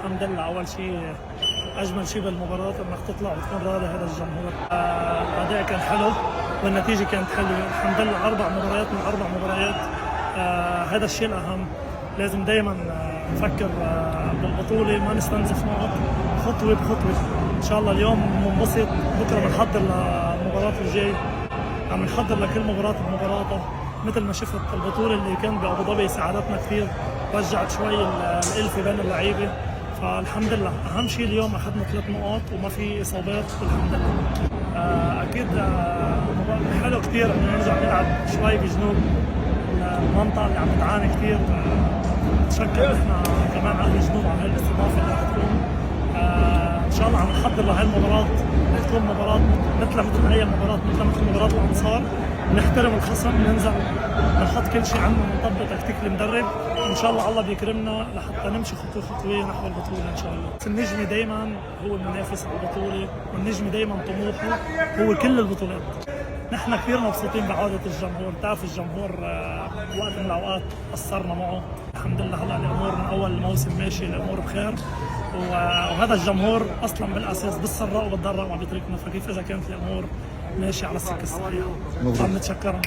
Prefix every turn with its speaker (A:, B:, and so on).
A: الحمد لله. اول شيء اجمل شيء بالمباراه انك تطلع وتكون راضي هذا الجمهور. الاداء كان حلو والنتيجه كانت حلوه الحمد لله. 4 مباريات من 4 مباريات. هذا الشيء الاهم. لازم دائما نفكر بالبطوله، ما نستنزف نقط، خطوه بخطوه. ان شاء الله اليوم بننبسط، بكره بنحضر للمباراه الجاي. عم نحضر لكل مباراه بمباراتها. مثل ما شفت البطوله اللي كانت بابو ظبي ساعدتنا كثير، رجعت شوي الالفه بين اللعيبه. فالحمد لله اهم شيء اليوم اخذنا 3 نقاط وما في اصابات الحمد لله. اكيد حلو كثير انه نرجع نلعب شوي بجنوب المنطقه اللي عم تعاني كثير. نشكر نحن كمان اهل جنوب على هالاستضافه اللي رح تكون. ان شاء الله عم نحضر لهالمباراه، رح تكون مباراه مثل اي مباراه، مثل مباراه الانصار. نحترم الخصم، ننزل نحط كل شيء عنا، نطبق تكتيك المدرب. ان شاء الله بيكرمنا لحتى نمشي خطوه خطوه نحو البطوله ان شاء الله. النجم دائما هو المنافس على البطوله، والنجم دائما طموحه هو كل البطولات. نحن كثير مبسوطين بعودة الجمهور. بتعرف الجمهور وقت من الأوقات قصرنا معه. الحمد لله هلا الأمور من أول الموسم ماشي، الأمور بخير. وهذا الجمهور أصلا بالأساس بالسراء وبالضراء ما بيتركنا. فكيف إذا كانت الأمور ماشي على السكة الصحيحة؟ عم نتشكرهم.